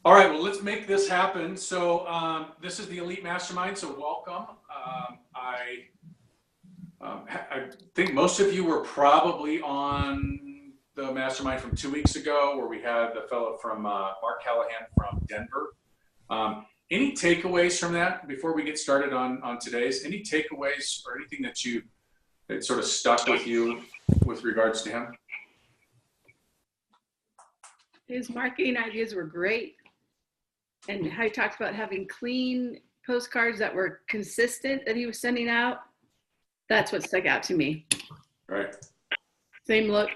All right, well, let's make this happen. So this is the Elite Mastermind, so welcome. I think most of you were probably on the Mastermind from 2 weeks ago, where we had the fellow from Mark Callahan from Denver. Any takeaways from that before we get started on today's? Any takeaways or anything that sort of stuck with you with regards to him? His marketing ideas were great. And how he talked about having clean postcards that were consistent that he was sending out. That's what stuck out to me. Right. Same look.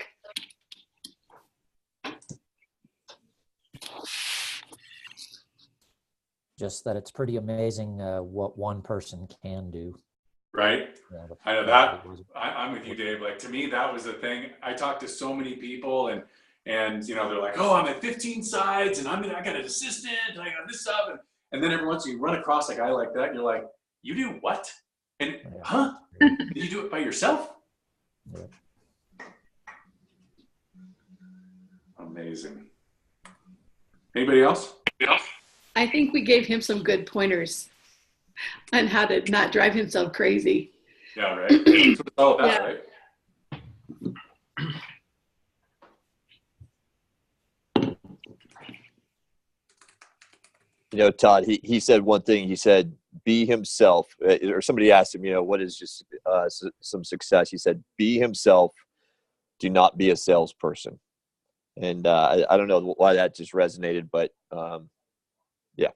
Just that it's pretty amazing what one person can do. Right. Yeah, I know that. I'm with you, Dave. Like, to me, that was the thing. I talked to so many people, and you know, they're like, "Oh, I'm at 15 sides, and I got an assistant, and I got this stuff," and then every once you run across a guy like that, and you're like, "You do what? And huh? Did you do it by yourself?" Yeah. Amazing. Anybody else? I think we gave him some good pointers on how to not drive himself crazy. Yeah, right. That's what it's all about, Yeah. right? You know, Todd, he said one thing. He said, be himself. Or somebody asked him, you know, what is just some success? He said, be himself. Do not be a salesperson. And I don't know why that just resonated, but yeah.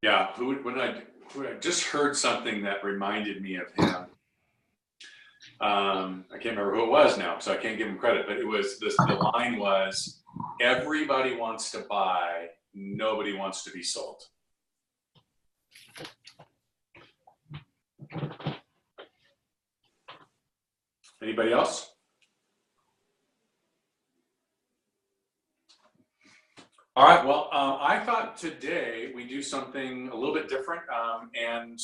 Yeah. I just heard something that reminded me of him. I can't remember who it was now, so I can't give him credit, but it was this, the line was, everybody wants to buy, nobody wants to be sold. Anybody else? All right, well, I thought today we do something a little bit different, and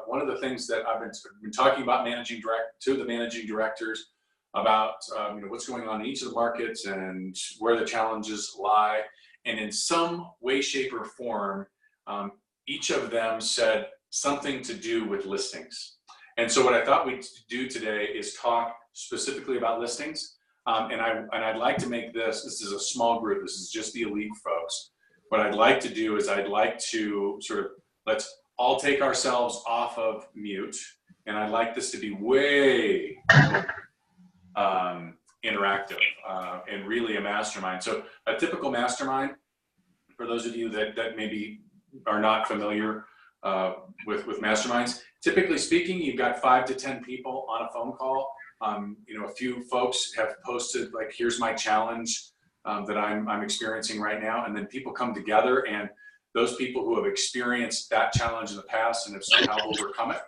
one of the things that I've been talking about to the managing directors about you know, what's going on in each of the markets and where the challenges lie, and in some way, shape, or form, each of them said something to do with listings. And so what I thought we'd do today is talk specifically about listings. And I'd like to make this is a small group. This is just the elite folks. What I'd like to do is I'd like to sort of, let's all take ourselves off of mute. And I'd like this to be way interactive and really a mastermind. So a typical mastermind, for those of you that maybe are not familiar with masterminds, typically speaking, you've got 5 to 10 people on a phone call. You know, a few folks have posted, like, here's my challenge that I'm experiencing right now. And then people come together, and those people who have experienced that challenge in the past and have somehow overcome it,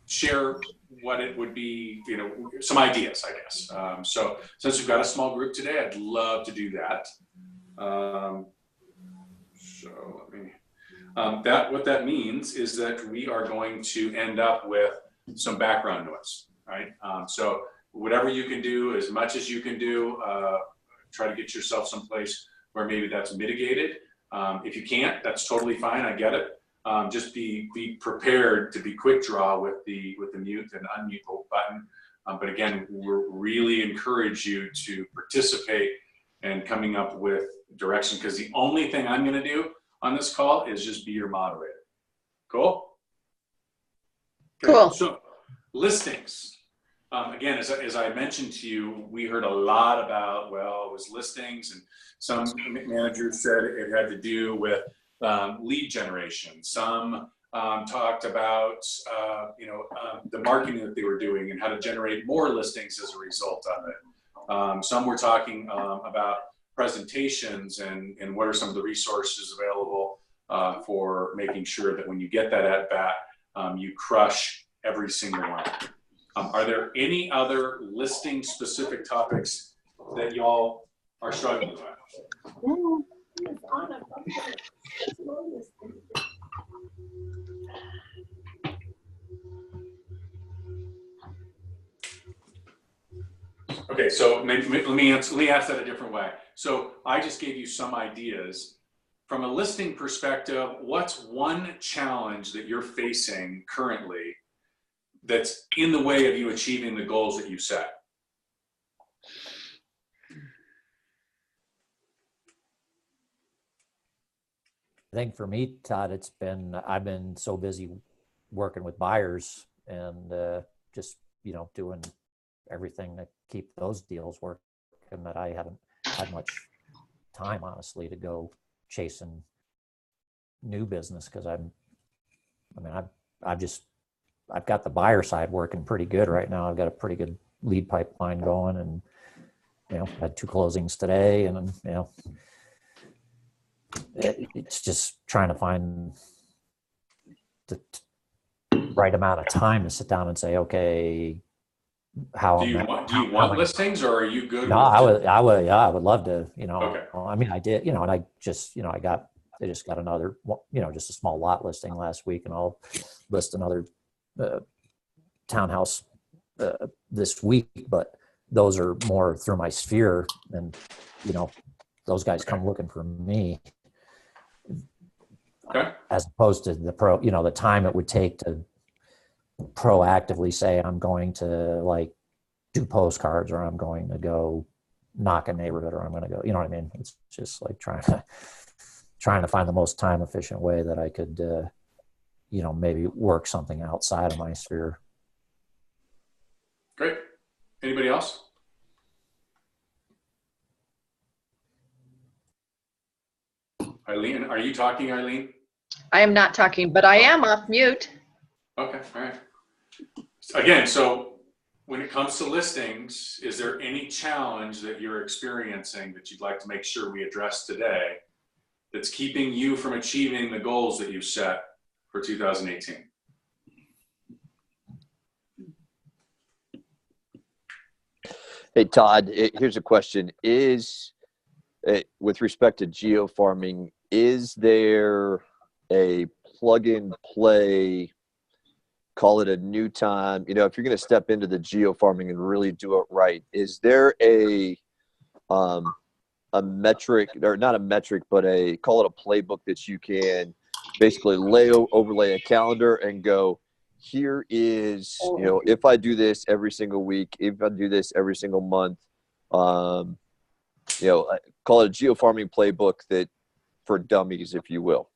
share what it would be, you know, some ideas, I guess. So since we've got a small group today, I'd love to do that. So let me, what that means is that we are going to end up with some background noise. Right. So whatever you can do, as much as you can do, try to get yourself someplace where maybe that's mitigated. If you can't, that's totally fine. I get it. Just be prepared to be quick draw with the mute and unmute button. But again, we really encourage you to participate in coming up with direction, because the only thing I'm going to do on this call is just be your moderator. Cool. Okay, Cool. So listings. Again, as I mentioned to you, we heard a lot about, well, it was listings, and some managers said it had to do with lead generation. Some talked about the marketing that they were doing and how to generate more listings as a result of it. Some were talking about presentations and what are some of the resources available for making sure that when you get that at bat, you crush every single one. Are there any other listing specific topics that y'all are struggling with? Okay, so maybe, let me ask that a different way. So I just gave you some ideas. From a listing perspective, what's one challenge that you're facing currently that's in the way of you achieving the goals that you set? I think for me, Todd, I've been so busy working with buyers and just, doing everything to keep those deals working that I haven't had much time, honestly, to go chasing new business because I've got the buyer side working pretty good right now. I've got a pretty good lead pipeline going, and had 2 closings today, and it's just trying to find the right amount of time to sit down and say, okay, Do you want listings, or are you good? No, I would love to. Okay. I mean, I did. And I just, I just got another, just a small lot listing last week, and I'll list another townhouse this week. But those are more through my sphere, and those guys come looking for me. Okay. As opposed to the time it would take to proactively say I'm going to do postcards, or I'm going to go knock a neighborhood, or I'm going to go, what I mean? It's just like trying to find the most time efficient way that I could, maybe work something outside of my sphere. Great. Anybody else? Eileen, are you talking, Eileen? I am not talking, but I am off mute. Okay, all right. Again, so when it comes to listings, is there any challenge that you're experiencing that you'd like to make sure we address today that's keeping you from achieving the goals that you set for 2018? Hey, Todd, here's a question. With respect to Geo Farming, is there a plug and play, call it a new time, if you're going to step into the Geo Farming and really do it right, is there a metric, or not a metric, but call it a playbook that you can basically overlay a calendar and go, here is, if I do this every single week, if I do this every single month, call it a Geo Farming playbook that for dummies, if you will.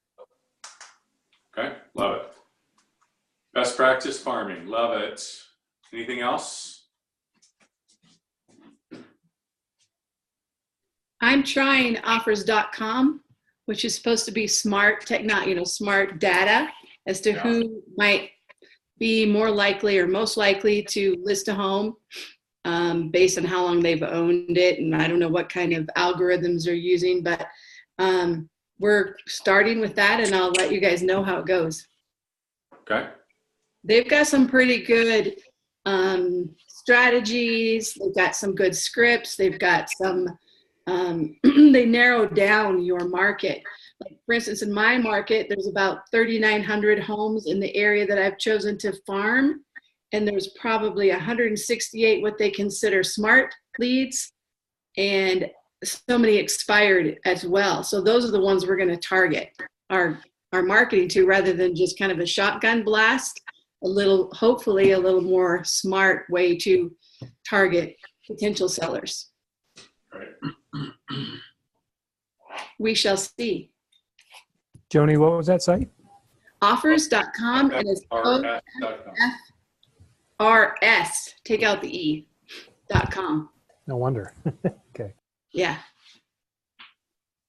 Okay, love it. Best practice farming, love it. Anything else? I'm trying Offers.com, which is supposed to be smart smart data as to who might be more likely or most likely to list a home based on how long they've owned it. And I don't know what kind of algorithms they're using, but we're starting with that, and I'll let you guys know how it goes. Okay. They've got some pretty good strategies. They've got some good scripts. They've got some, they narrow down your market. Like, for instance, in my market, there's about 3,900 homes in the area that I've chosen to farm. And there's probably 168 what they consider smart leads, and so many expired as well. So those are the ones we're going to target our marketing to, rather than just kind of a shotgun blast. Hopefully a little more smart way to target potential sellers. Right. We shall see. Joni, what was that site? Offers.com, and it's OFRS, take out the E.com. No wonder. Okay. Yeah.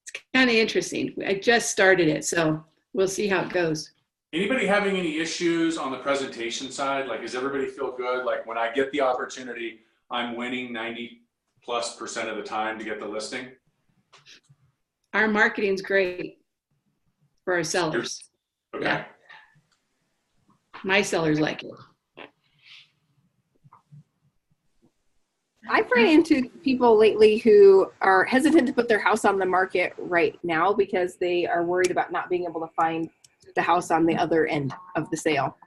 It's kind of interesting. I just started it, so we'll see how it goes. Anybody having any issues on the presentation side? Like, does everybody feel good? Like, when I get the opportunity, I'm winning 90+% of the time to get the listing? Our marketing's great for our sellers. Okay. Yeah. My sellers like it. I've run into people lately who are hesitant to put their house on the market right now because they are worried about not being able to find the house on the other end of the sale.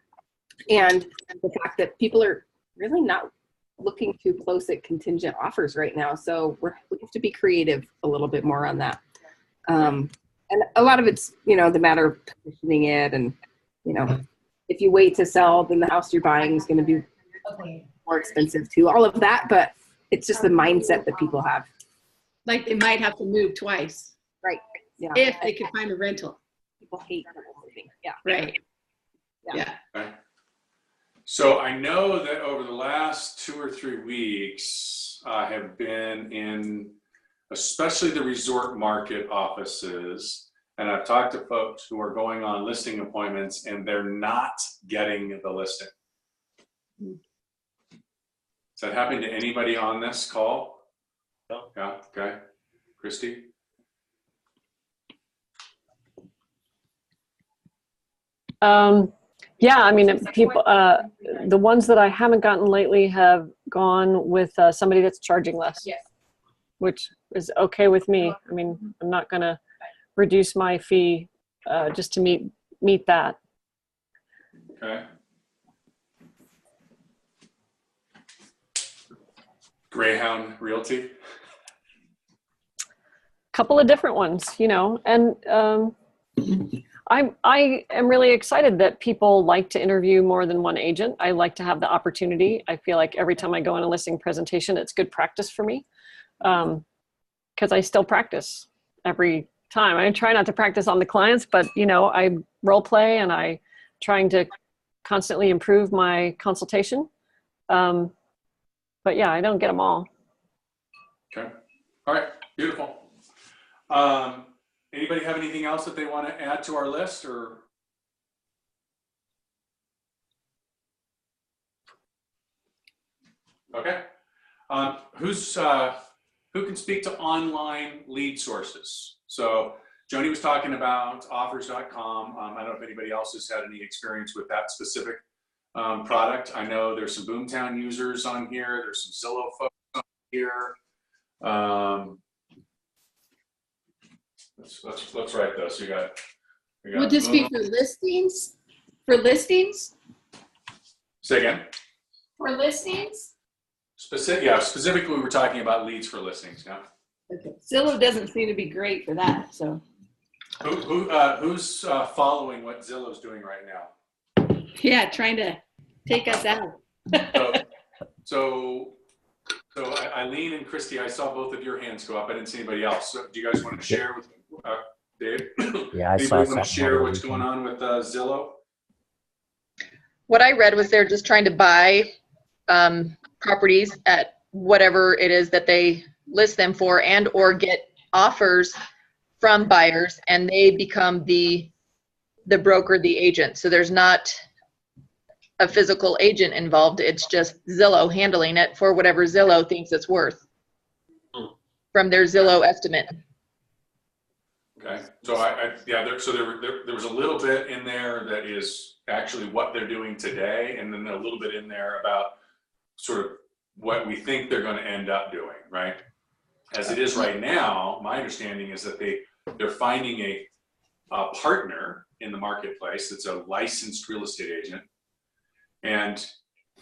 And the fact that people are really not looking too close at contingent offers right now. So we have to be creative a little bit more on that. And a lot of it's, the matter of positioning it, and, if you wait to sell, then the house you're buying is going to be more expensive too, all of that. But it's just the mindset that people have. Like they might have to move twice. Right. Yeah. If they can find a rental. People hate moving. Yeah. Right. Yeah. Okay. So I know that over the last 2 or 3 weeks, I have been in especially the resort market offices, and I've talked to folks who are going on listing appointments and they're not getting the listing. Is that happening to anybody on this call? No. Yeah, okay. Christy? Yeah, I mean, people, the ones that I haven't gotten lately have gone with somebody that's charging less, Yes. which is okay with me. I mean, I'm not going to reduce my fee just to meet that. Okay. Greyhound Realty? Couple of different ones, and I am really excited that people like to interview more than one agent. I like to have the opportunity. I feel like every time I go on a listing presentation, it's good practice for me, because I still practice every time. I try not to practice on the clients, but I role play and I trying to constantly improve my consultation. But yeah, I don't get them all. Okay. All right. Beautiful. Anybody have anything else that they want to add to our list, or? Okay. Who can speak to online lead sources? So Joni was talking about Offerscom. I don't know if anybody else has had any experience with that specific product. I know there's some Boomtown users on here. There's some Zillow folks on here. Let's write this. We got Would this be for listings? For listings? Say again. For listings? Specifically, we're talking about leads for listings. Yeah. Okay. Zillow doesn't seem to be great for that. So. Who's following what Zillow's doing right now? Yeah, trying to take us out. So Eileen and Christy, I saw both of your hands go up. I didn't see anybody else. So do you guys want to share with Dave? Yeah, I anybody saw want to something share over what's the going on with Zillow? What I read was they're just trying to buy properties at whatever it is that they list them for, and or get offers from buyers, and they become the broker, the agent. So there's not a physical agent involved. It's just Zillow handling it for whatever Zillow thinks it's worth from their Zillow estimate. Okay, so there was a little bit in there that is actually what they're doing today, and then a little bit in there about sort of what we think they're going to end up doing, right? As it is right now, my understanding is that they're finding a partner in the marketplace that's a licensed real estate agent, and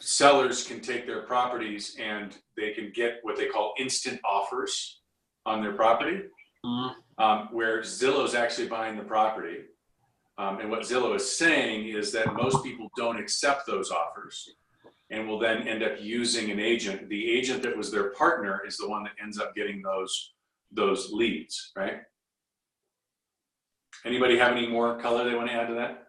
sellers can take their properties and they can get what they call instant offers on their property, where Zillow's actually buying the property. And what Zillow is saying is that most people don't accept those offers and will then end up using an agent. The agent that was their partner is the one that ends up getting those leads, right? Anybody have any more color they want to add to that?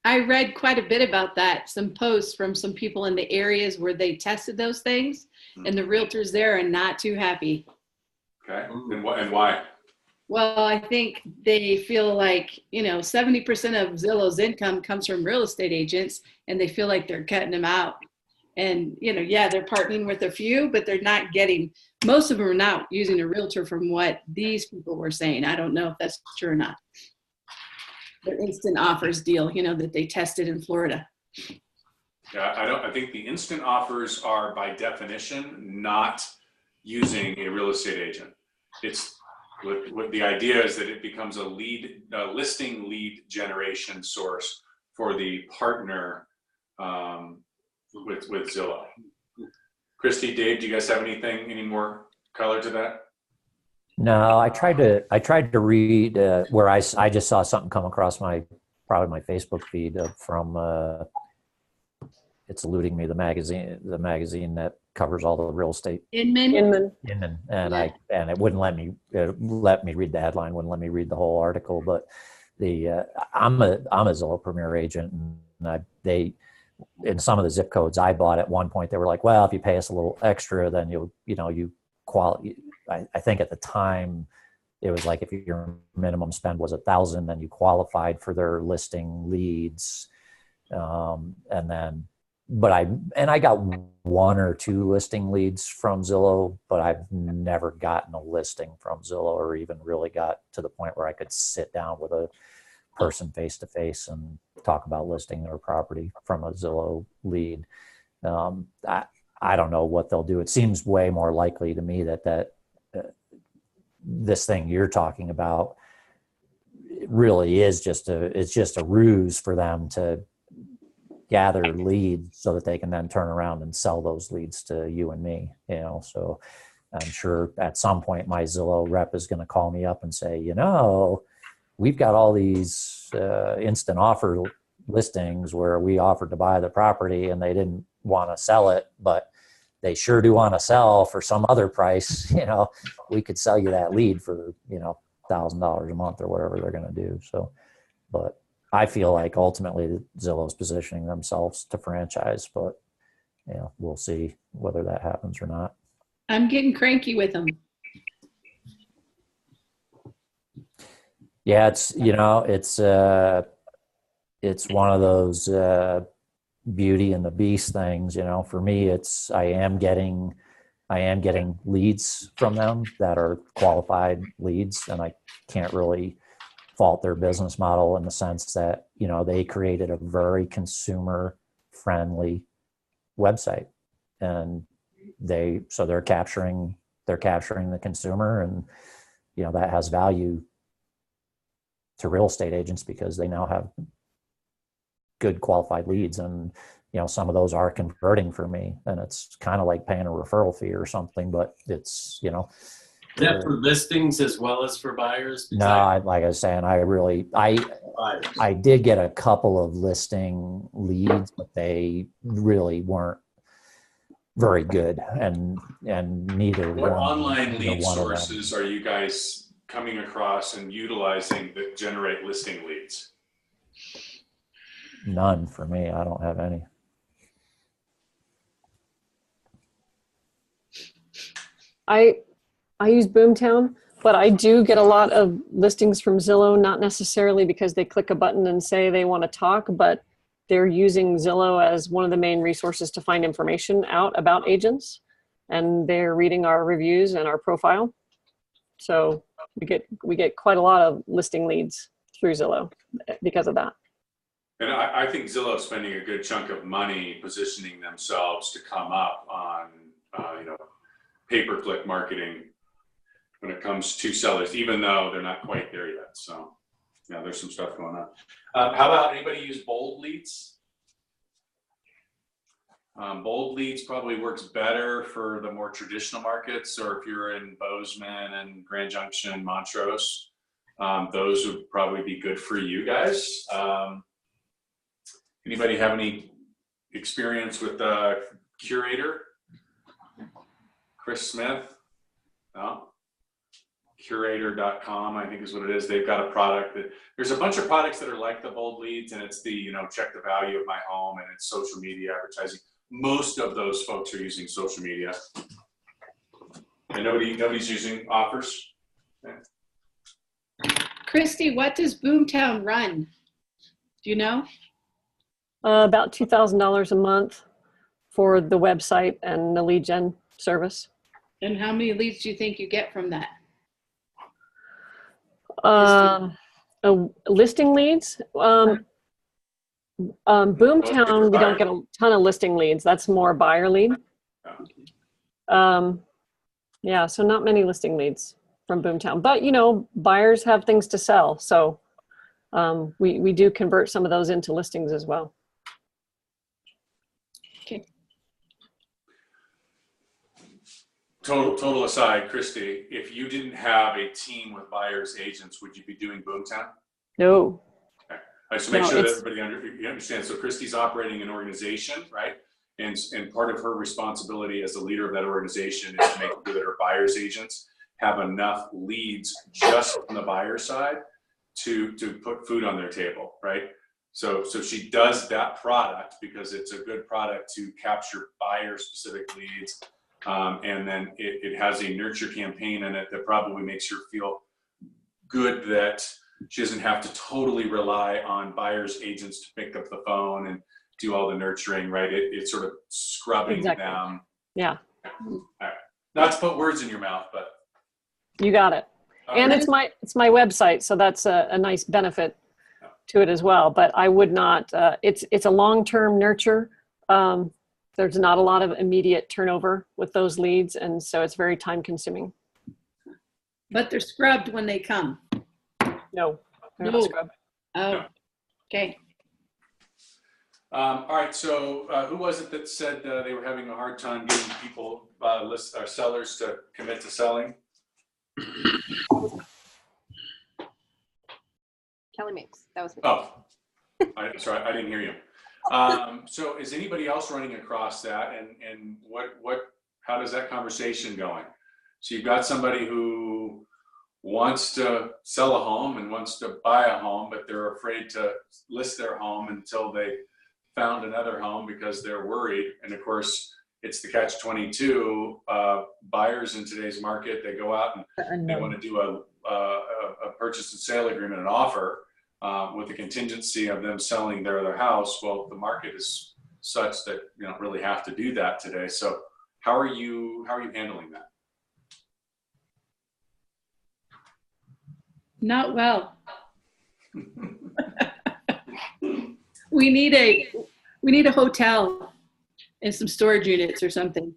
I read quite a bit about that, some posts from some people in the areas where they tested those things, and the realtors there are not too happy. Okay, and why? Well, I think they feel like, 70% of Zillow's income comes from real estate agents, and they feel like they're cutting them out. And, they're partnering with a few, but they're not getting, most of them are not using a realtor from what these people were saying. I don't know if that's true or not. The instant offers deal, that they tested in Florida. Yeah, I think the instant offers are by definition not using a real estate agent. It's what the idea is that it becomes a listing lead generation source for the partner with Zillow. Christy, Dave, do you guys have anything, any more color to that? No, I tried to read where I just saw something come across probably my Facebook feed from it's eluding me, the magazine that covers all the real estate. Inman. And it wouldn't let me read the headline, wouldn't let me read the whole article. But I'm a Zillow Premier agent, and they in some of the zip codes I bought at one point, they were like, well, if you pay us a little extra, then you qualify. I think at the time it was like if your minimum spend was $1,000, then you qualified for their listing leads. But I got 1 or 2 listing leads from Zillow, but I've never gotten a listing from Zillow or even really got to the point where I could sit down with a person face to face and talk about listing their property from a Zillow lead. I don't know what they'll do. It seems way more likely to me that this thing you're talking about really is just a ruse for them to gather leads so that they can then turn around and sell those leads to you and me, so I'm sure at some point my Zillow rep is going to call me up and say, we've got all these instant offer listings where we offered to buy the property and they didn't want to sell it, but they sure do want to sell for some other price. We could sell you that lead for, $1,000 a month or whatever they're going to do. So, but I feel like ultimately Zillow's positioning themselves to franchise, but we'll see whether that happens or not. I'm getting cranky with them. Yeah, it's one of those Beauty and the Beast things. For me, I am getting leads from them that are qualified leads, and I can't really fault their business model in the sense that they created a very consumer friendly website, and they're capturing the consumer, and that has value to real estate agents because they now have good qualified leads, and some of those are converting for me, and it's kind of like paying a referral fee or something, but it's Is that for listings as well as for buyers? No, like I was saying, I did get a couple of listing leads, but they really weren't very good, and neither What one. online lead sources are you guys coming across and utilizing that generate listing leads? None for me. I don't have any. I use Boomtown, but I do get a lot of listings from Zillow, not necessarily because they click a button and say they want to talk, but they're using Zillow as one of the main resources to find information out about agents, and they're reading our reviews and our profile. So we get quite a lot of listing leads through Zillow because of that. And I think Zillow is spending a good chunk of money positioning themselves to come up on, pay-per-click marketing when it comes to sellers, even though they're not quite there yet. So, there's some stuff going on. How about anybody use bold leads? Bold leads probably works better for the more traditional markets, or if you're in Bozeman and Grand Junction, Montrose, those would probably be good for you guys. Anybody have any experience with Curator? Chris Smith? No? Curator.com, I think is what it is. They've got a product there's a bunch of products that are like the bold leads, and it's the, check the value of my home, and it's social media advertising. Most of those folks are using social media. And nobody's using offers. Okay. Christy, what does Boomtown run? Do you know? About $2,000 a month for the website and the lead gen service. And how many leads do you think you get from that? Listing leads. Boomtown, we don't get a ton of listing leads. That's more buyer lead. Yeah, so not many listing leads from Boomtown. But, buyers have things to sell. So we do convert some of those into listings as well. Okay. total aside, Christy, if you didn't have a team with buyers agents, would you be doing Boomtown? No. Okay. I just make No, sure that it's- everybody you understand. So Christy's operating an organization, right? And part of her responsibility as the leader of that organization is to make sure that her buyers agents have enough leads just on the buyer side to put food on their table, right? So she does that product because it's a good product to capture buyer specific leads. And then it has a nurture campaign in it that probably makes her feel good that she doesn't have to totally rely on buyers agents to pick up the phone and do all the nurturing, right? It's sort of scrubbing them. Yeah. All right. Not to put words in your mouth, but. You got it. And Okay. it's my website, so that's a nice benefit to it as well. But I would not. It's a long-term nurture. There's not a lot of immediate turnover with those leads, and so it's very time-consuming. But they're scrubbed when they come. No. they're not No. scrubbed. Oh, No. okay. All right, so who was it that said they were having a hard time getting people, sellers to commit to selling? Kelly Mix. That was me. Oh, sorry, I didn't hear you. So is anybody else running across that, and how does that conversation going? So you've got somebody who wants to sell a home and wants to buy a home, but they're afraid to list their home until they found another home because they're worried. And of course, it's the catch-22. Buyers in today's market, they go out and they want to do a purchase and sale agreement, an offer, with the contingency of them selling their other house. Well, the market is such that you don't really have to do that today. So how are you handling that? Not well. We need a hotel and some storage units or something.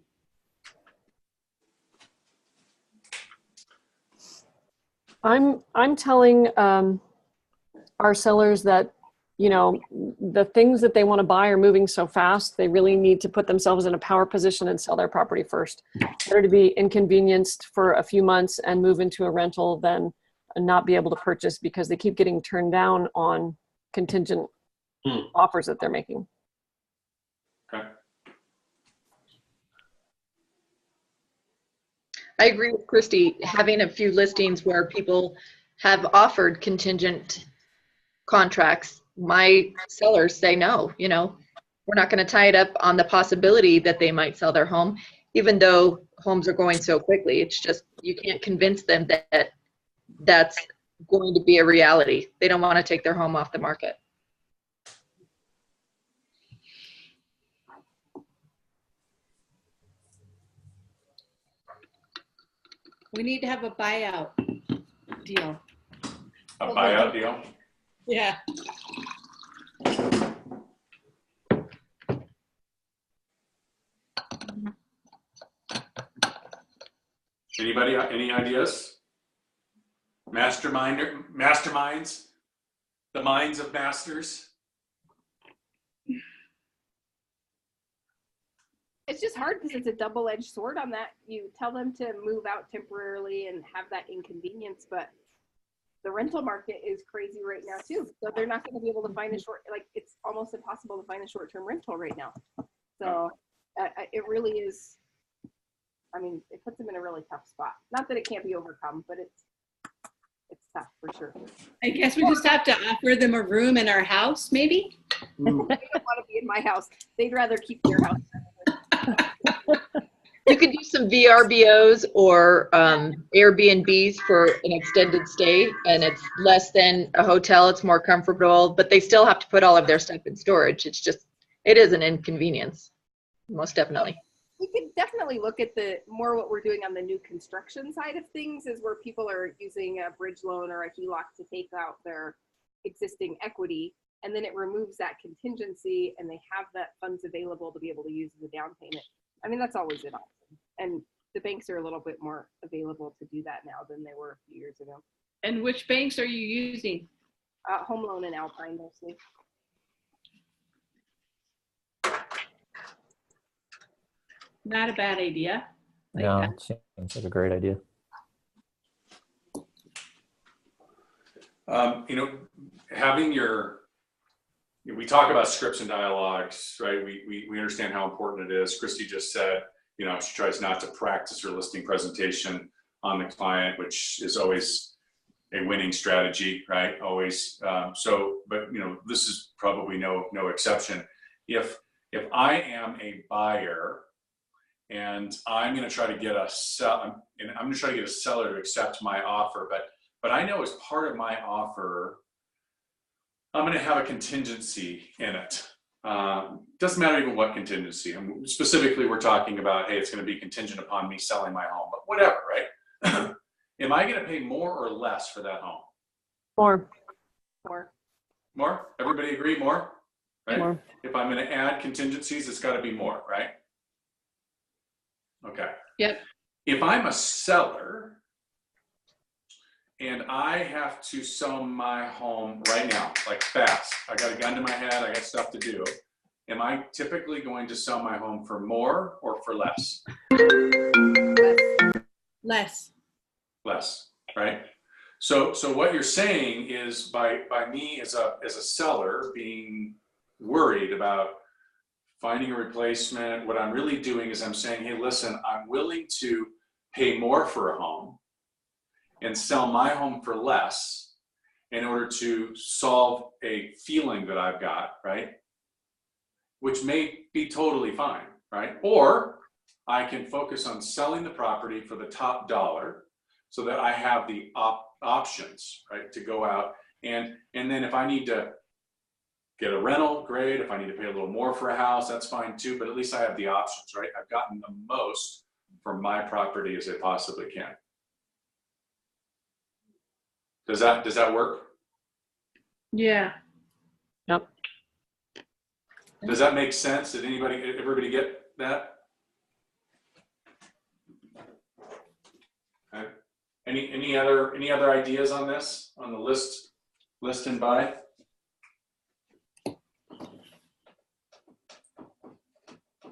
I'm telling our sellers that, the things that they want to buy are moving so fast, they really need to put themselves in a power position and sell their property first. Better to be inconvenienced for a few months and move into a rental than not be able to purchase because they keep getting turned down on contingent offers that they're making. Okay. I agree with Christy. Having a few listings where people have offered contingent contracts, my sellers say no, we're not going to tie it up on the possibility that they might sell their home, even though homes are going so quickly. It's just, you can't convince them that that's going to be a reality. They don't want to take their home off the market. We need to have a buyout deal. A buyout deal? Yeah. Anybody, any ideas? Masterminds, the minds of masters. It's just hard because it's a double-edged sword on that. You tell them to move out temporarily and have that inconvenience, but the rental market is crazy right now too. So they're not going to be able to find it's almost impossible to find a short-term rental right now. So it really is, it puts them in a really tough spot. Not that it can't be overcome, but it's tough for sure. I guess we just have to offer them a room in our house, maybe? They don't want to be in my house. They'd rather keep their house. You could do some VRBOs or Airbnbs for an extended stay, and it's less than a hotel. It's more comfortable, but they still have to put all of their stuff in storage. It is an inconvenience, most definitely. We could definitely look at what we're doing on the new construction side of things is where people are using a bridge loan or a HELOC to take out their existing equity, and then it removes that contingency and they have that funds available to be able to use as a down payment. That's always an option. And the banks are a little bit more available to do that now than they were a few years ago. And which banks are you using? Home Loan and Alpine mostly. Not a bad idea. Yeah, it seems like a great idea. You know, having we talk about scripts and dialogues, right? We understand how important it is. Christy just said, you know, she tries not to practice her listing presentation on the client, which is always a winning strategy, right? Always. But you know, this is probably no exception. If I am a buyer and I'm going to try to get a seller to accept my offer, but I know as part of my offer, I'm going to have a contingency in it. Doesn't matter even what contingency. Specifically, we're talking about, hey, it's going to be contingent upon me selling my home, but whatever, right? Am I going to pay more or less for that home? More. More? Everybody agree? More? Right? More. If I'm going to add contingencies, it's got to be more, right? Okay. Yep. If I'm a seller and I have to sell my home right now, like fast, I got a gun to my head, I got stuff to do, am I typically going to sell my home for more or for less? Less. Less, right? So what you're saying is by me as a seller being worried about finding a replacement, what I'm really doing is I'm saying, hey, listen, I'm willing to pay more for a home and sell my home for less in order to solve a feeling that I've got, right? Which may be totally fine, right? Or I can focus on selling the property for the top dollar so that I have the options, right, to go out. And then if I need to get a rental, great. If I need to pay a little more for a house, that's fine too, but at least I have the options, right? I've gotten the most from my property as I possibly can. Does that work? Yeah. Yep. Does that make sense? Did everybody get that? Okay. Any other ideas on this, on the list and buy?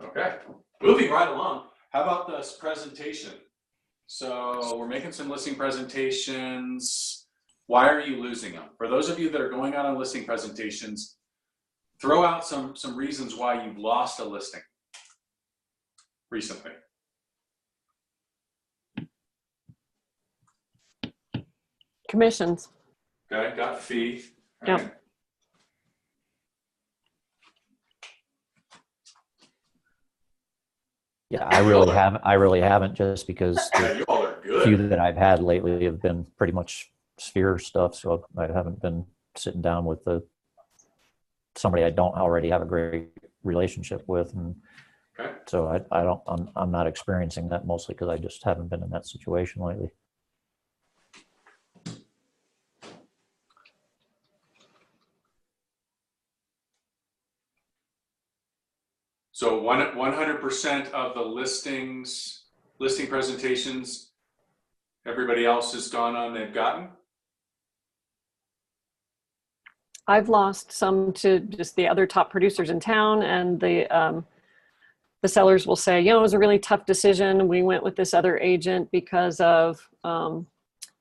Okay, moving right along. How about this presentation? So we're making some listing presentations. Why are you losing them? For those of you that are going out on listing presentations, throw out some reasons why you've lost a listing recently. Commissions. Okay, got fee. Yep. Right. Yeah, I really haven't just because Yeah, the you all are few good. that I've had lately have been pretty much sphere stuff. So I haven't been sitting down with somebody I don't already have a great relationship with. And Okay. so I'm not experiencing that, mostly because I just haven't been in that situation lately. So 100% of the listing presentations, everybody else has gone on, they've gotten? I've lost some to just the other top producers in town, and the sellers will say, you know, it was a really tough decision. We went with this other agent because of, you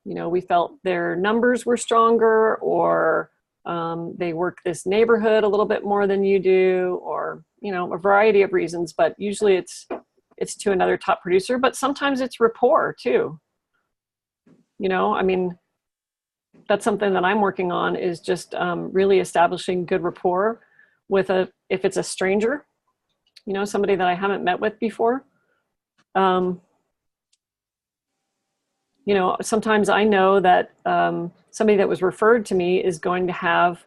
know, we felt their numbers were stronger, or they work this neighborhood a little bit more than you do, or, you know, a variety of reasons. But usually it's to another top producer, but sometimes it's rapport too. You know, I mean, that's something that I'm working on, is just really establishing good rapport with if it's a stranger, you know, somebody that I haven't met with before. You know, sometimes I know that somebody that was referred to me is going to have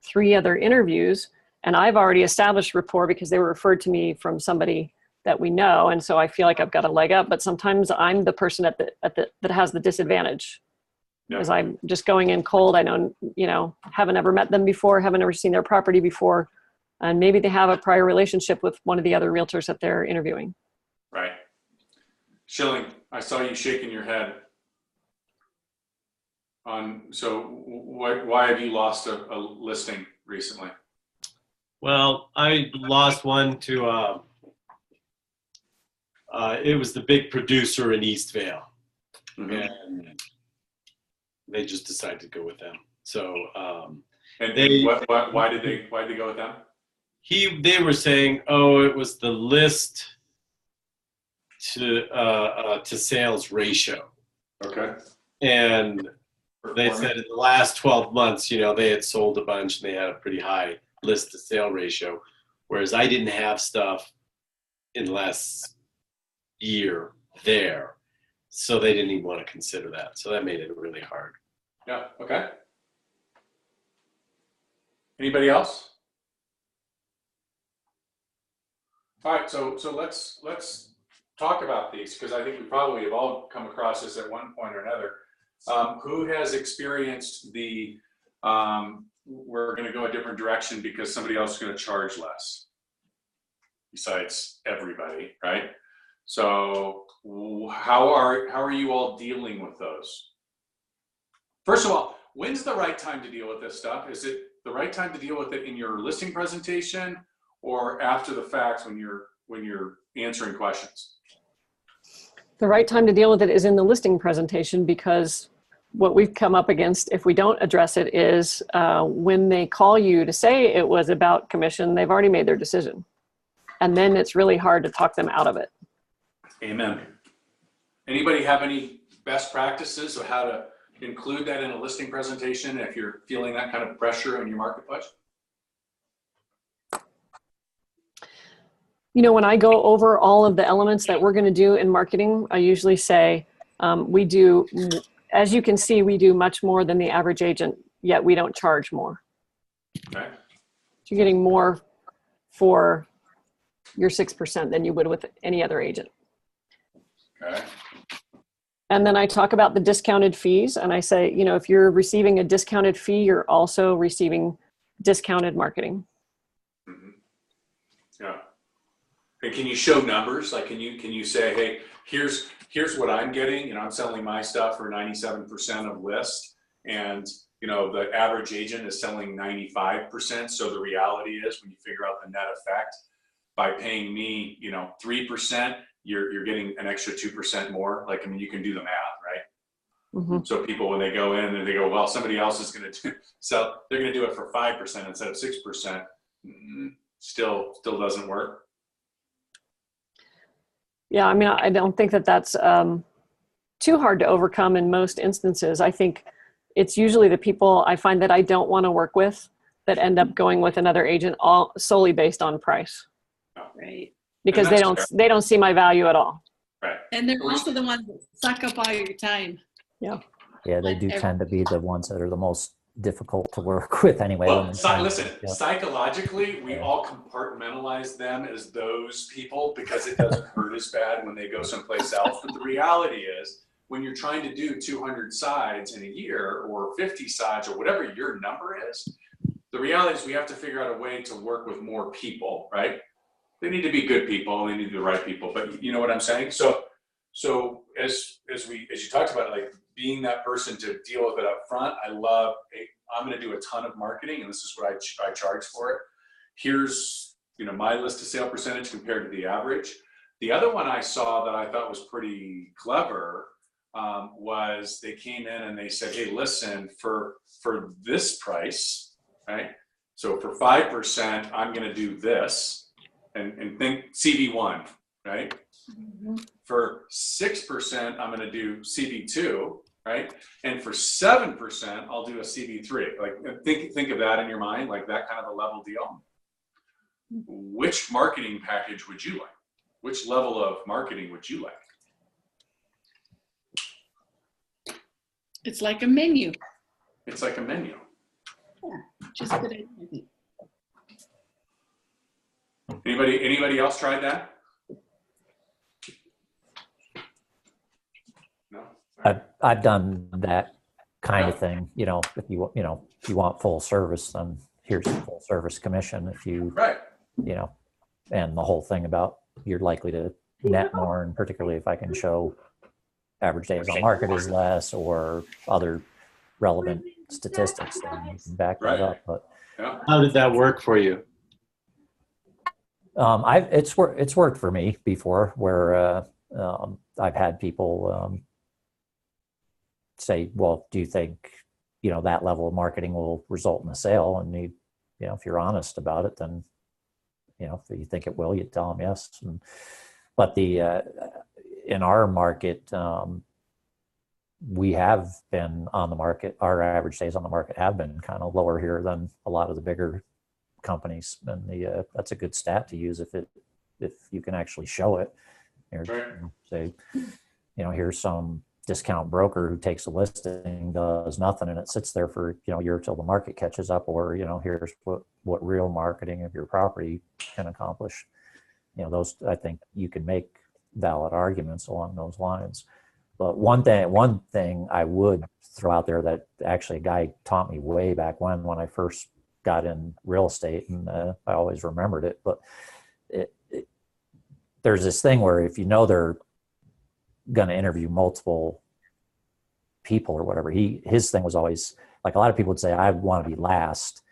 3 other interviews, and I've already established rapport because they were referred to me from somebody that we know, and so I feel like I've got a leg up. But sometimes I'm the person that has the disadvantage, because I'm just going in cold. I don't, you know, haven't ever met them before, haven't ever seen their property before, and maybe they have a prior relationship with one of the other realtors that they're interviewing. Right. Schilling, I saw you shaking your head. So why have you lost a listing recently? Well, I lost one to It was the big producer in Eastvale, Mhm. and they just decided to go with them. So And they why did they go with them? they were saying, oh, it was the list to sales ratio, Okay. and they said in the last 12 months, they had sold a bunch and they had a pretty high list to sale ratio, whereas I didn't have stuff in the last year there, so they didn't even want to consider that. So that made it really hard. Yeah. Okay. Anybody else? All right. So let's talk about these, because I think we probably have all come across this at one point or another. Who has experienced the we're going to go a different direction because somebody else is going to charge less? Besides everybody, right? So how are you all dealing with those? First of all, when's the right time to deal with this stuff? Is it the right time to deal with it in your listing presentation, or after the fact when you're answering questions? The right time to deal with it is in the listing presentation, because what we've come up against, if we don't address it, is when they call you to say it was about commission, they've already made their decision. And then it's really hard to talk them out of it. Amen. Anybody have any best practices of how to include that in a listing presentation if you're feeling that kind of pressure in your marketplace? When I go over all of the elements that we're going to do in marketing, I usually say, we do, as you can see, we do much more than the average agent, yet we don't charge more. Okay. You're getting more for your 6% than you would with any other agent. Okay. And then I talk about the discounted fees, and I say, if you're receiving a discounted fee, you're also receiving discounted marketing. Mm-hmm. Yeah. And can you show numbers? Like, can you say, hey, here's what I'm getting. I'm selling my stuff for 97% of list, and the average agent is selling 95%. So the reality is, when you figure out the net effect, by paying me, 3%, you're getting an extra 2% more. You can do the math, right? Mm-hmm. So people, when they go in and they go, well, somebody else is going to do, so they're going to do it for 5% instead of 6%. Still doesn't work. Yeah, I don't think that that's too hard to overcome in most instances. I think it's usually the people I find that I don't want to work with that end up going with another agent, all solely based on price. Right. Because they don't see my value at all. Right. And they're also the ones that suck up all your time. Yeah. Yeah, they do tend to be the ones that are the most difficult to work with anyway. Well, listen, psychologically, we all compartmentalize them as those people because it doesn't hurt as bad when they go someplace else. But the reality is, when you're trying to do 200 sides in a year or 50 sides or whatever your number is, the reality is we have to figure out a way to work with more people, right? They need to be good people, they need to be the right people, but you know what I'm saying? So as you talked about it, like being that person to deal with it up front, I'm going to do a ton of marketing, and this is what I charge for it. Here's, my list to sale percentage compared to the average. The other one I saw that I thought was pretty clever was they came in and they said, hey, listen, for this price, right? So for 5%, I'm going to do this. And think CV1, right? Mm-hmm. For 6%, I'm going to do CV2, right? And for 7%, I'll do a CV3. Like think of that in your mind, like that kind of a level deal. Which marketing package would you like? Which level of marketing would you like? It's like a menu. It's like a menu. Yeah, just a good idea. Anybody else tried that? No. I've done that kind of thing. If you want full service, then here's full service commission. If you right, and the whole thing about you're likely to net more, and particularly if I can show average days on market is less or other relevant statistics, then you can back that up. But how did that work for you? It's worked for me before, where I've had people say, well, do you think, that level of marketing will result in a sale? And if you're honest about it, then, if you think it will, you tell them yes. But in our market, we have been on the market. Our average days on the market have been kind of lower here than a lot of the bigger companies, and that's a good stat to use if you can actually show it. Say, here's some discount broker who takes a listing, does nothing, and it sits there for a year till the market catches up, or here's what real marketing of your property can accomplish. Those, I think you can make valid arguments along those lines. But one thing I would throw out there that actually a guy taught me way back when I first got in real estate, and I always remembered it, but there's this thing where if they're going to interview multiple people or whatever, his thing was always, like, a lot of people would say, I want to be last,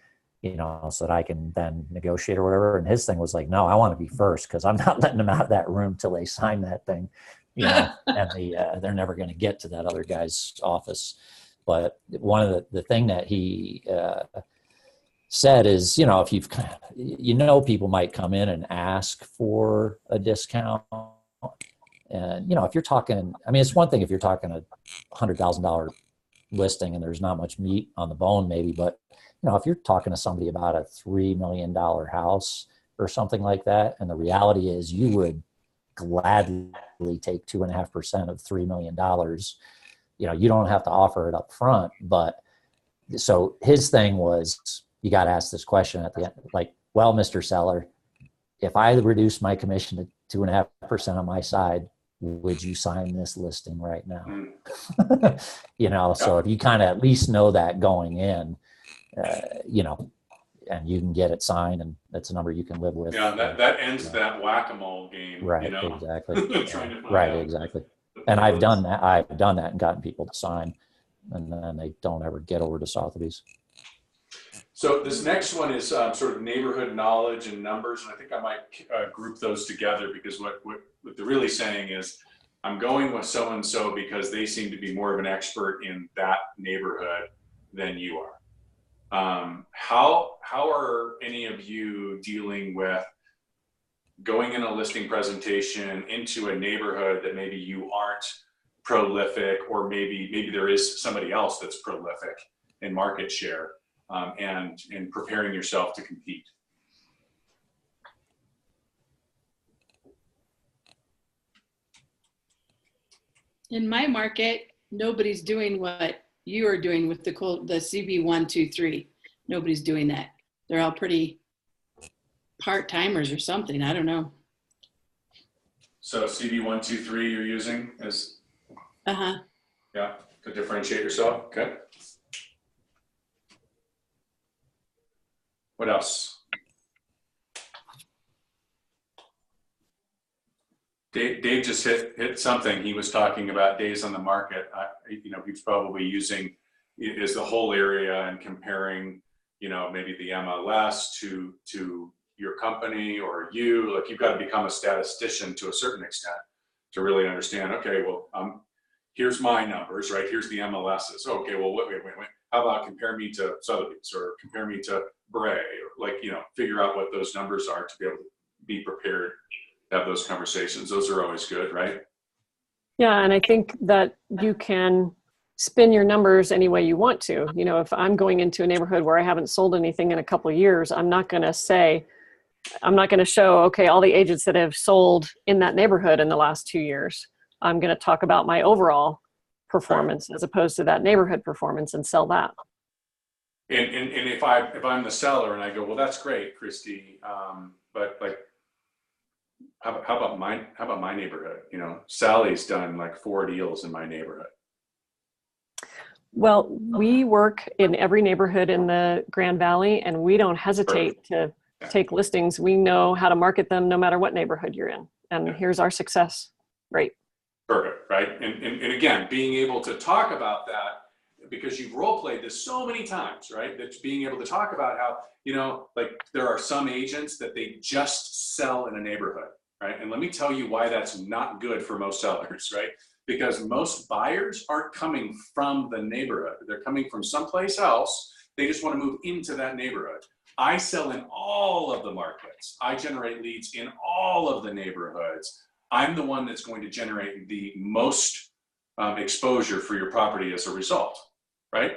so that I can then negotiate or whatever. And his thing was like, no, I want to be first, because I'm not letting them out of that room till they sign that thing, and they're never going to get to that other guy's office. But one of the thing that he said is, if people might come in and ask for a discount. And, if you're talking, it's one thing if you're talking a $100,000 listing and there's not much meat on the bone maybe, but, if you're talking to somebody about a $3 million house or something like that, and the reality is you would gladly take 2.5% of $3 million, you don't have to offer it up front. But so his thing was, you got to ask this question at the end, like, well, Mr. Seller, if I reduce my commission to 2.5% on my side, would you sign this listing right now? So if you kind of at least know that going in, and you can get it signed, and that's a number you can live with. Yeah, that ends that whack-a-mole game. Right, exactly. Right, exactly. And I've done that and gotten people to sign, and then they don't ever get over to Sotheby's. So this next one is sort of neighborhood knowledge and numbers, and I think I might group those together, because what they're really saying is, I'm going with so-and-so because they seem to be more of an expert in that neighborhood than you are. How are any of you dealing with going in a listing presentation into a neighborhood that maybe you aren't prolific, or maybe there is somebody else that's prolific in market share, and preparing yourself to compete? In my market, nobody's doing what you are doing with the CB123. Nobody's doing that. They're all pretty part-timers or something. I don't know. So CB123 you're using as yeah, to differentiate yourself. Okay. What else? Dave just hit something. He was talking about days on the market. He's probably using is the whole area and comparing, maybe the MLS to your company or you. Like, you've got to become a statistician to a certain extent to really understand. Okay, well, here's my numbers, right? Here's the MLSs. Okay, well, wait. How about compare me to Sotheby's, or compare me to Bray, or figure out what those numbers are to be able to be prepared. Have those conversations. Those are always good, right? Yeah, and I think that you can spin your numbers any way you want to. If I'm going into a neighborhood where I haven't sold anything in a couple of years, I'm not going to show, okay, all the agents that have sold in that neighborhood in the last 2 years. I'm going to talk about my overall performance as opposed to that neighborhood performance, and sell that. And if I'm the seller and I go, well, that's great, Christy, but like, how about my neighborhood? Sally's done like 4 deals in my neighborhood. Well, we work in every neighborhood in the Grand Valley, and we don't hesitate to take listings. We know how to market them no matter what neighborhood you're in. And here's our success rate. Perfect, right? And again, being able to talk about that, because you've role played this so many times, right? That being able to talk about how, you know, like there are some agents that they just sell in a neighborhood, right? And let me tell you why that's not good for most sellers, right? Because most buyers aren't coming from the neighborhood. They're coming from someplace else. They just want to move into that neighborhood. I sell in all of the markets. I generate leads in all of the neighborhoods. I'm the one that's going to generate the most exposure for your property as a result, right?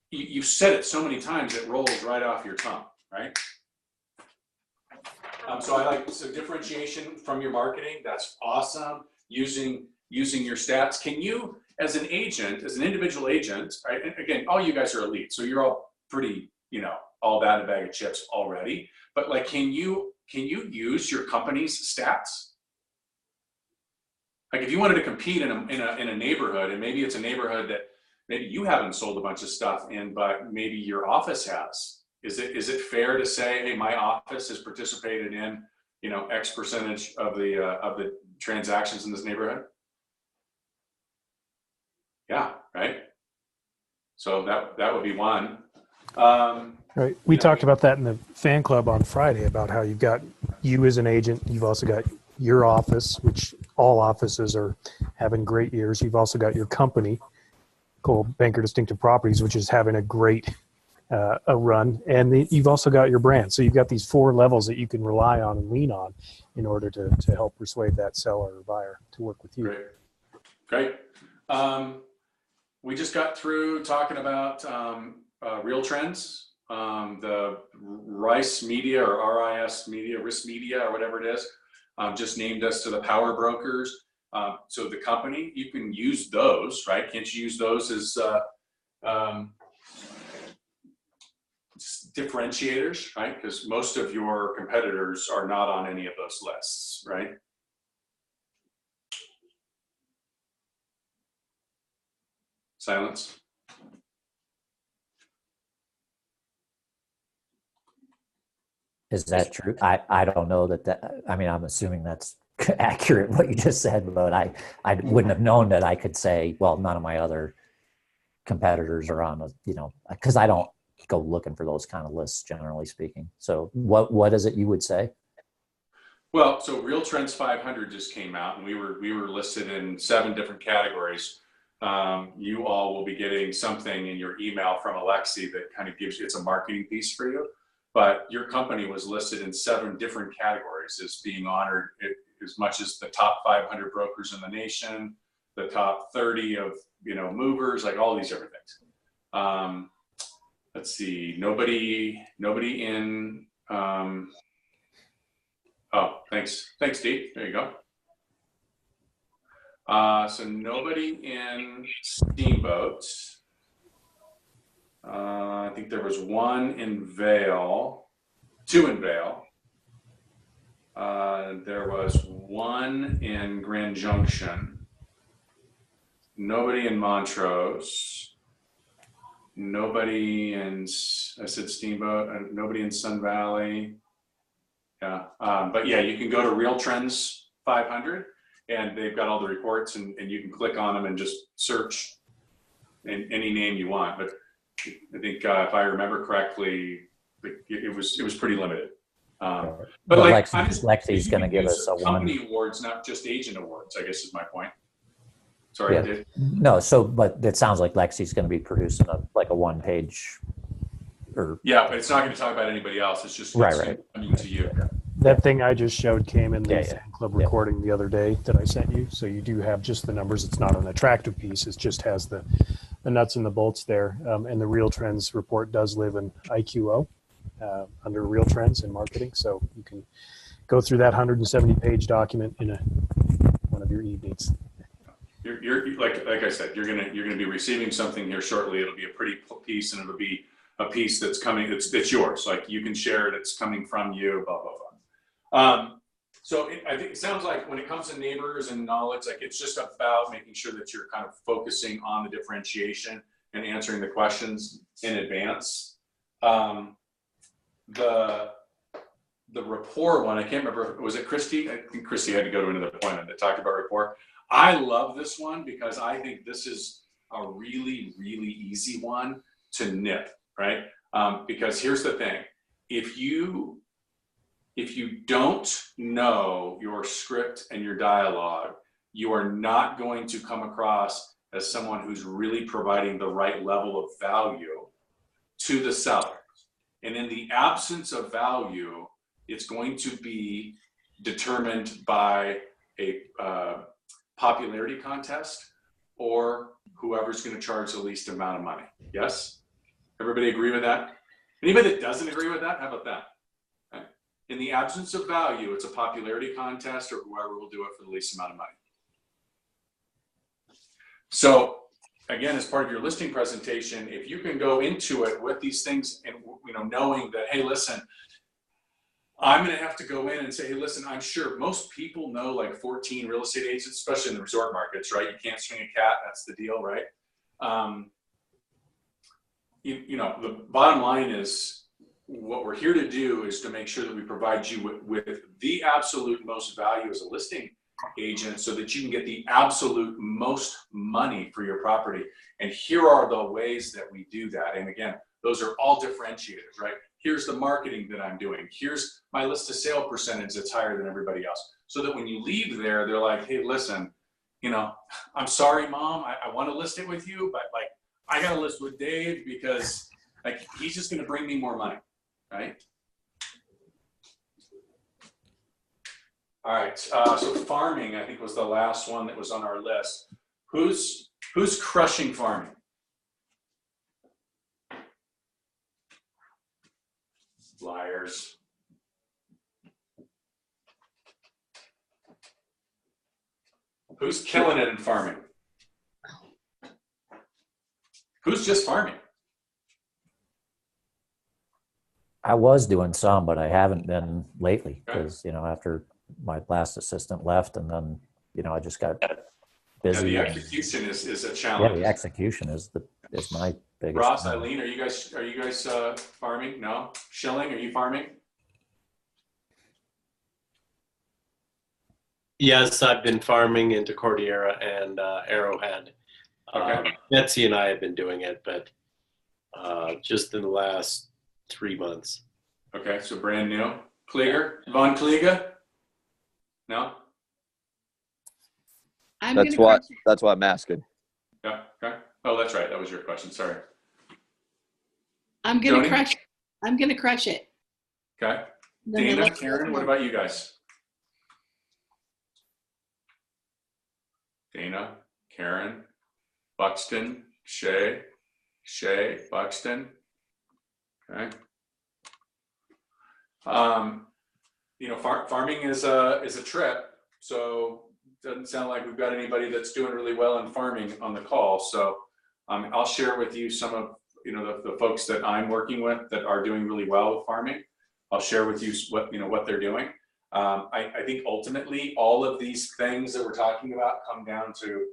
You've said it so many times, it rolls right off your tongue, right? So differentiation from your marketing, that's awesome. Using your stats. Can you, as an agent, as an individual agent, right? And again, all you guys are elite, so you're all pretty, you know, all that in a bag of chips already. But like, can you use your company's stats? Like, if you wanted to compete in a neighborhood, and maybe it's a neighborhood that maybe you haven't sold a bunch of stuff in, but maybe your office has. Is it fair to say, hey, my office has participated in, you know, X percentage of the transactions in this neighborhood? Yeah, right. So that would be one. Right. We talked about that in the fan club on Friday about how you've got you as an agent. You've also got your office, which all offices are having great years. You've also got your company called Banker Distinctive Properties, which is having a great a run. And you've also got your brand. So you've got these 4 levels that you can rely on and lean on in order to help persuade that seller or buyer to work with you. Great. We just got through talking about Real Trends, the RICE Media or RIS Media, RIS Media or whatever it is, just named us to the power brokers. So the company, you can use those, right? Can't you use those as differentiators, right? Because most of your competitors are not on any of those lists, right? Silence. Is that true? I don't know that, I mean, I'm assuming that's accurate what you just said, but I wouldn't have known that I could say, well, none of my other competitors are on, you know, because I don't go looking for those kind of lists, generally speaking. So what is it you would say? Well, so Real Trends 500 just came out, and we were listed in 7 different categories. You all will be getting something in your email from Alexi that kind of gives you, it's a marketing piece for you, but your company was listed in 7 different categories as being honored, as much as the top 500 brokers in the nation, the top 30 of, you know, movers, like all these different things. Let's see, nobody in, oh, thanks, Steve, there you go. So nobody in Steamboat. I think there was 1 in Vail, 2 in Vail. There was 1 in Grand Junction. Nobody in Montrose. Nobody in, I said Steamboat, nobody in Sun Valley. Yeah, but yeah, you can go to Real Trends 500 and they've got all the reports, and you can click on them and just search in any name you want. But I think if I remember correctly, it was pretty limited. But well, like, Lexi's going to give us a company awards, not just agent awards, I guess is my point. Sorry, yeah. No, so, but it sounds like Lexi's going to be producing a 1-page or. Yeah, but it's not going to talk about anybody else. It's just right. coming to you. That thing I just showed came in the fan club recording the other day that I sent you. So you do have just the numbers. It's not an attractive piece. It just has the nuts and the bolts there. And the Real Trends report does live in IQO under Real Trends in marketing. So you can go through that 170-page document in one of your evenings. You're like I said, you're gonna be receiving something here shortly. It'll be a pretty piece, and it'll be a piece that's coming. It's yours. Like, you can share it. It's coming from you. Blah blah blah. So I think it sounds like when it comes to neighbors and knowledge, like, it's just about making sure that you're kind of focusing on the differentiation and answering the questions in advance. The rapport one, I can't remember. Was it Christy? I think Christy had to go to another appointment that talked about rapport. I love this one because I think this is a really, really easy one to nip, right? Because here's the thing. If you don't know your script and your dialogue, you are not going to come across as someone who's really providing the right level of value to the seller. And in the absence of value, it's going to be determined by a popularity contest or whoever's going to charge the least amount of money. Yes? Everybody agree with that? Anybody that doesn't agree with that, how about that? Okay. In the absence of value, it's a popularity contest or whoever will do it for the least amount of money. So again, as part of your listing presentation, if you can go into it with these things and knowing that, hey, listen, I'm going to have to go in and say, hey, listen, I'm sure most people know like 14 real estate agents, especially in the resort markets, right? You can't swing a cat. That's the deal, right? The bottom line is what we're here to do is to make sure that we provide you with the absolute most value as a listing agent so that you can get the absolute most money for your property. And here are the ways that we do that. And again, those are all differentiators, right? Here's the marketing that I'm doing. Here's my list to sale percentage that's higher than everybody else. So that when you leave there, they're like, hey, listen, I'm sorry, Mom, I want to list it with you, but like, I got to list with Dave because like, he's just going to bring me more money, right? All right, so farming, I think, was the last one that was on our list. Who's crushing farming? Liars. Who's killing it in farming? Who's just farming? I was doing some, but I haven't been lately because, after my last assistant left and then, I just got busy. Yeah, the execution is a challenge. Yeah, the execution is my biggest. Ross, Eileen, are you guys farming? No? Schilling, are you farming? Yes, I've been farming into Cordillera and Arrowhead. Okay. Betsy and I have been doing it, but just in the last 3 months. Okay, so brand new. Klieger, Von Kliega? No? That's why I'm asking. Yeah, okay. Oh, that's right. That was your question. Sorry. I'm gonna crush it. Okay. Dana, Karen, what about you guys? Dana, Karen, Buxton, Shay, Buxton. Okay. Farming is a trip, so it doesn't sound like we've got anybody that's doing really well in farming on the call. So I'll share with you some of the folks that I'm working with that are doing really well with farming. I'll share with you what they're doing. I think ultimately all of these things that we're talking about come down to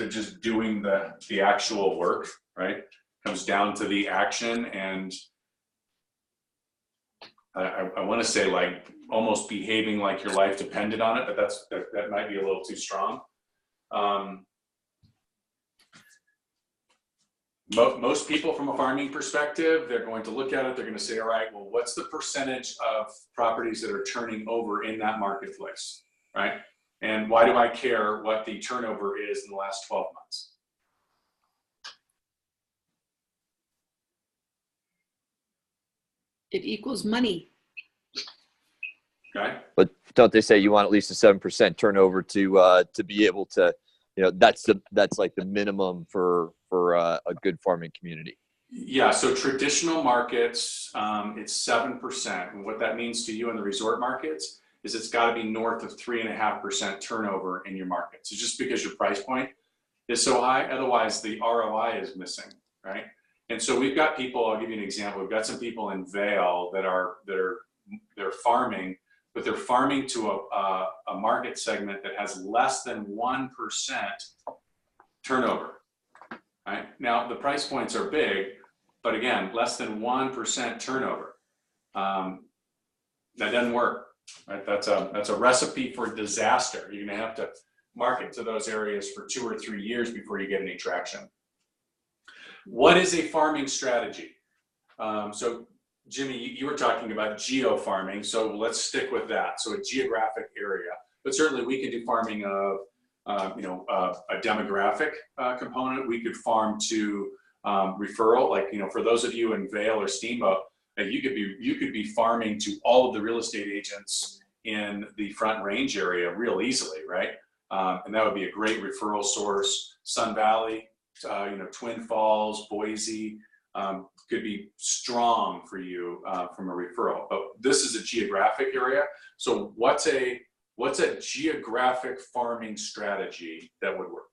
just doing the actual work, right? Comes down to the action, and I want to say like almost behaving like your life depended on it, but that might be a little too strong. Most people from a farming perspective, they're going to look at it, they're going to say, all right, well, what's the percentage of properties that are turning over in that marketplace, right? And why do I care what the turnover is in the last 12 months? It equals money. Okay. But don't they say you want at least a 7% turnover to be able to, that's like the minimum for a good farming community? Yeah. So traditional markets, it's 7%, and what that means to you in the resort markets is it's got to be north of 3.5% turnover in your market. So just because your price point is so high, otherwise the ROI is missing, right? And so we've got people. I'll give you an example. We've got some people in Vail they're farming, but they're farming to a market segment that has less than 1% turnover. Right? Now the price points are big, but again, less than 1% turnover. That doesn't work. Right? That's a recipe for disaster. You're gonna have to market to those areas for 2 or 3 years before you get any traction. What is a farming strategy? So Jimmy, you were talking about geo farming, so let's stick with that. So a geographic area, but certainly we can do farming of, a demographic component. We could farm to referral, like, for those of you in Vail or Steamboat, you could be farming to all of the real estate agents in the Front Range area real easily, right? And that would be a great referral source. Sun Valley, Twin Falls, Boise, could be strong for you from a referral. But this is a geographic area. So what's a geographic farming strategy that would work?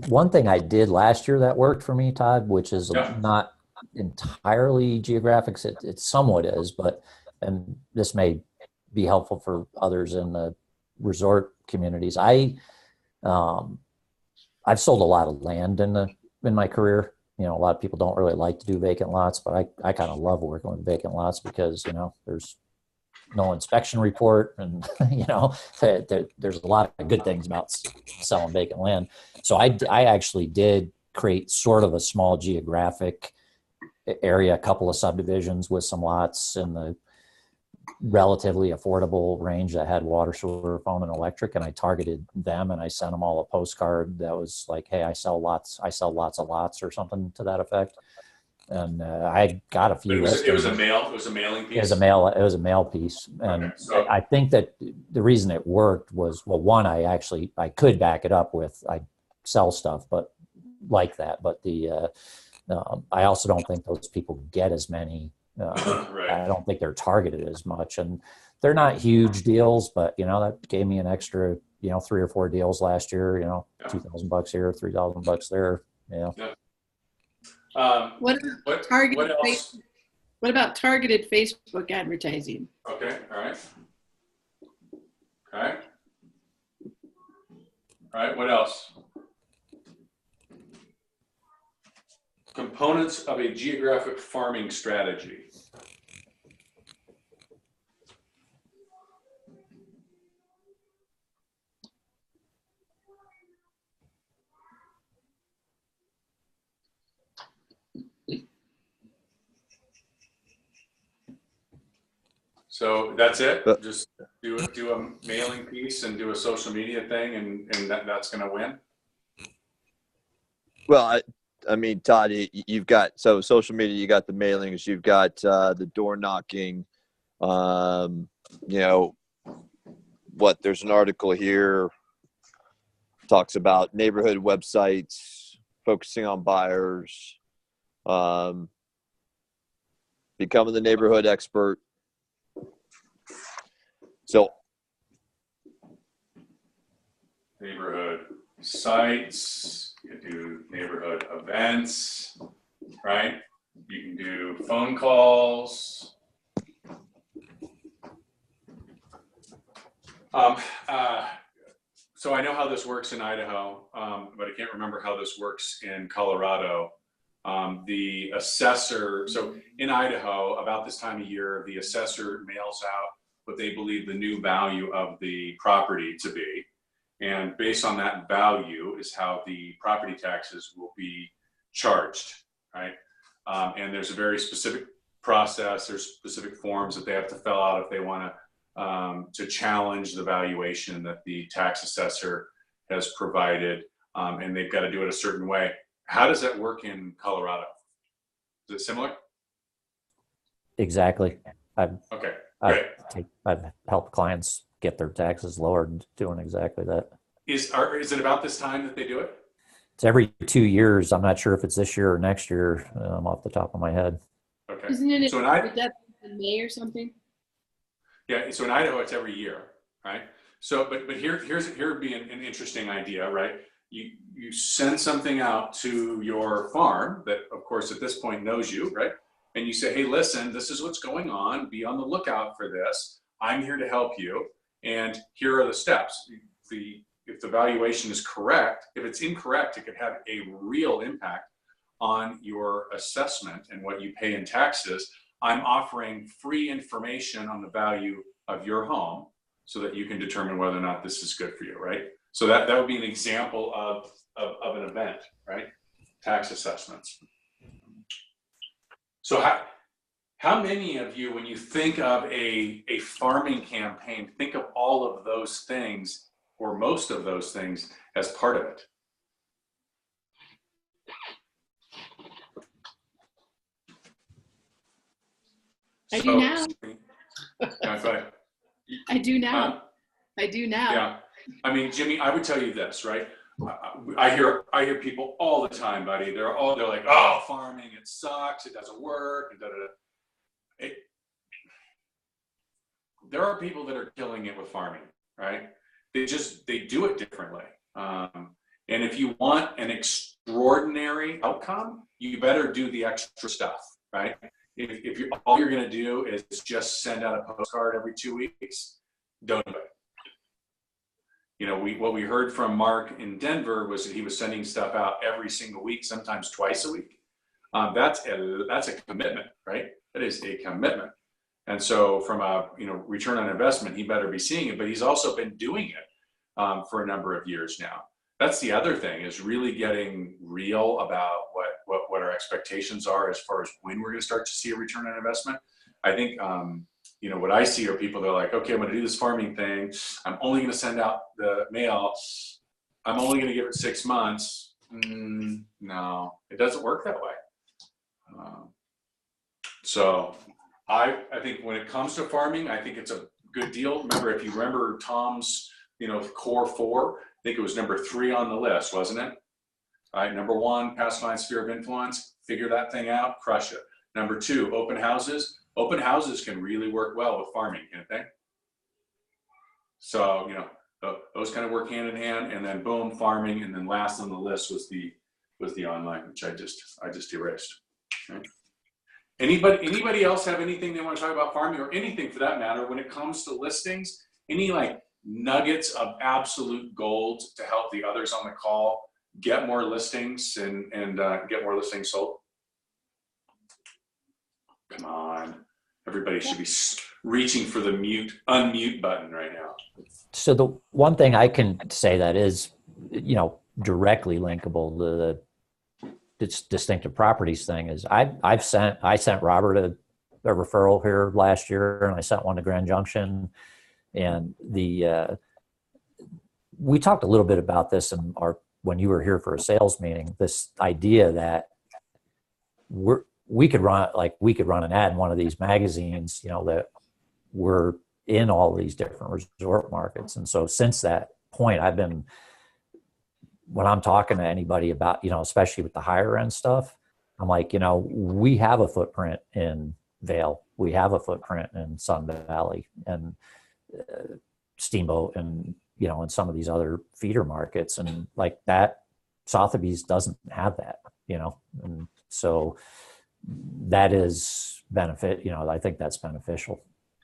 One thing I did last year that worked for me, Todd, which is Yeah. not entirely geographic, it somewhat is, and this may be helpful for others in the resort communities. I've sold a lot of land in my career. A lot of people don't really like to do vacant lots, but I kind of love working with vacant lots because, there's no inspection report, and there's a lot of good things about selling vacant land. So I actually did create sort of a small geographic area, a couple of subdivisions with some lots in the relatively affordable range that had water, sewer, phone, and electric, and I targeted them, and I sent them all a postcard that was like, "Hey, I sell lots of lots," or something to that effect. And I got a few. It was a mailing piece. It was a mail piece, and okay, so I think that the reason it worked was, well, one, I could back it up with, I sell stuff, but like that. But I also don't think those people get as many. right. I don't think they're targeted as much, and they're not huge deals, but that gave me an extra, 3 or 4 deals last year. Yeah. $2,000 here, $3,000 there. Yeah. What else? What about targeted Facebook advertising? Okay. All right. Okay. All right. What else? Components of a geographic farming strategy. So that's it. Just do a mailing piece and do a social media thing, and that's going to win. Well, I mean, Todd, you've got social media, you got the mailings, you've got the door knocking. There's an article here talks about neighborhood websites, focusing on buyers, becoming the neighborhood expert. So, neighborhood sites, you can do neighborhood events, right? You can do phone calls. So I know how this works in Idaho, but I can't remember how this works in Colorado. The assessor, so in Idaho, about this time of year, the assessor mails out what they believe the new value of the property to be. And based on that value is how the property taxes will be charged, right? And there's a very specific process. There's specific forms that they have to fill out if they want to challenge the valuation that the tax assessor has provided. And they've got to do it a certain way. How does that work in Colorado? Is it similar? Exactly. Okay. Great. I've helped clients get their taxes lowered doing exactly that. Is it about this time that they do it? It's every 2 years. I'm not sure if it's this year or next year. Off the top of my head. Okay. Isn't it so in May or something? Yeah. So in Idaho, it's every year, right? So, but here would be an interesting idea, right? You send something out to your farm that, of course, at this point knows you, right? And you say, hey, listen, this is what's going on. Be on the lookout for this. I'm here to help you. And here are the steps. If the valuation is correct, if it's incorrect, it could have a real impact on your assessment and what you pay in taxes. I'm offering free information on the value of your home so that you can determine whether or not this is good for you, right? So that would be an example of an event, right? Tax assessments. So how many of you, when you think of a farming campaign, think of all of those things or most of those things as part of it? I do now. I do now. I do now. Yeah. I mean, Jimmy, I would tell you this, right? I hear people all the time, buddy. They're like, oh, farming, it sucks, it doesn't work, and there are people that are killing it with farming, right? They do it differently. And if you want an extraordinary outcome, you better do the extra stuff, right? If all you're going to do is just send out a postcard every 2 weeks, don't do it. You know, what we heard from Mark in Denver was that he was sending stuff out every single week, sometimes twice a week. That's a commitment, right? That is a commitment. And so from a return on investment, he better be seeing it, but he's also been doing it for a number of years now. That's the other thing, is really getting real about what our expectations are as far as when we're going to start to see a return on investment. I think what I see are people that are like, okay, I'm going to do this farming thing. I'm only going to send out the mail. I'm only going to give it 6 months. No, it doesn't work that way. So I think when it comes to farming, I think it's a good deal. Remember, if you remember Tom's, core 4, I think it was number 3 on the list, wasn't it? All right, number 1, pacifying sphere of influence, figure that thing out, crush it. Number 2, open houses. Open houses can really work well with farming, can't they? So, those kind of work hand in hand, and then boom, farming, and then last on the list was the online, which I just erased. Okay. Anybody else have anything they want to talk about farming, or anything for that matter when it comes to listings? Any nuggets of absolute gold to help the others on the call get more listings and get more listings sold? Come on. Everybody should be reaching for the unmute button right now. So the one thing I can say that is, directly linkable to the distinctive properties thing is I sent Robert a referral here last year, and I sent one to Grand Junction, and we talked a little bit about this when you were here for a sales meeting, this idea that we could run an ad in one of these magazines, that we're in all these different resort markets. And so since that point, when I'm talking to anybody about, especially with the higher end stuff, I'm like, we have a footprint in Vail, we have a footprint in Sun Valley and Steamboat, and, in some of these other feeder markets, and like that, Sotheby's doesn't have that, and so that is benefit. I think that's beneficial.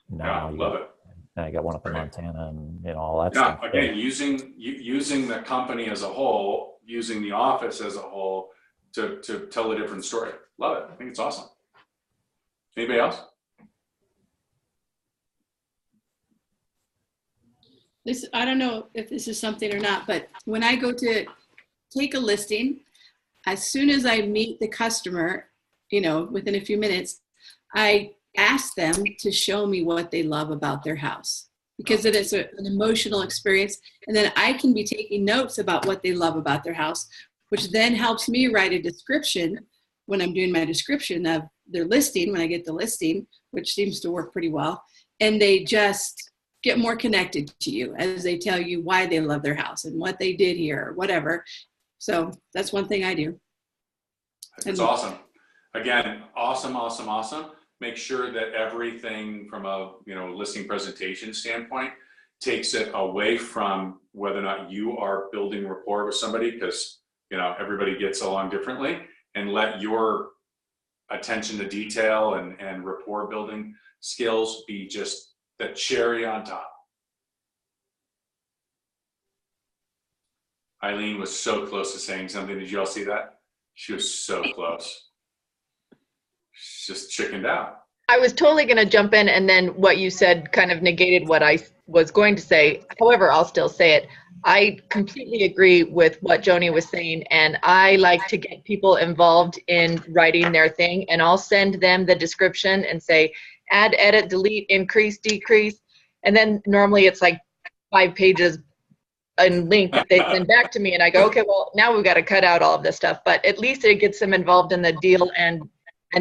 Now, yeah, love it. And I got one up in Montana, and all that stuff. Yeah, again, using the company as a whole, using the office as a whole to tell a different story. Love it. I think it's awesome. Anybody else? I don't know if this is something or not, but when I go to take a listing, as soon as I meet the customer, within a few minutes, I ask them to show me what they love about their house, because it is an emotional experience. And then I can be taking notes about what they love about their house, which then helps me write a description when I'm doing my description of their listing, when I get the listing, which seems to work pretty well. And they just get more connected to you as they tell you why they love their house and what they did here or whatever. So that's one thing I do. It's awesome. Again, awesome. Make sure that everything from a listing presentation standpoint takes it away from whether or not you are building rapport with somebody, because everybody gets along differently, and let your attention to detail and rapport building skills be just the cherry on top. Eileen was so close to saying something. Did you all see that? She was so close. She's just chickened out. I was totally going to jump in, and then what you said kind of negated what I was going to say. However, I'll still say it. I completely agree with what Joni was saying, and I like to get people involved in writing their thing, and I'll send them the description and say, add, edit, delete, increase, decrease, and then normally it's like 5 pages and link that they send back to me, and I go, okay, well, now we've got to cut out all of this stuff, but at least it gets them involved in the deal, and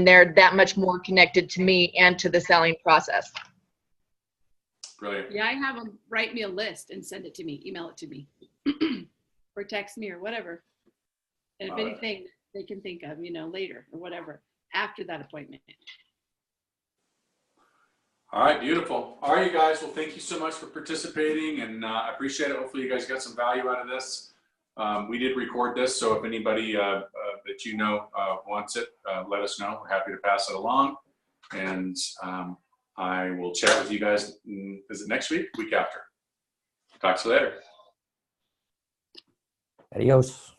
they're that much more connected to me and to the selling process. Brilliant. Yeah, I have them write me a list and send it to me, email it to me, or text me or whatever. And if anything they can think of, later or whatever, after that appointment. All right, beautiful. All right, you guys. Well, thank you so much for participating, and I appreciate it. Hopefully, you guys got some value out of this. We did record this, so if anybody that wants it, let us know. We're happy to pass it along, and I will chat with you guys. Is it next week? Week after. Talk to you later. Adios.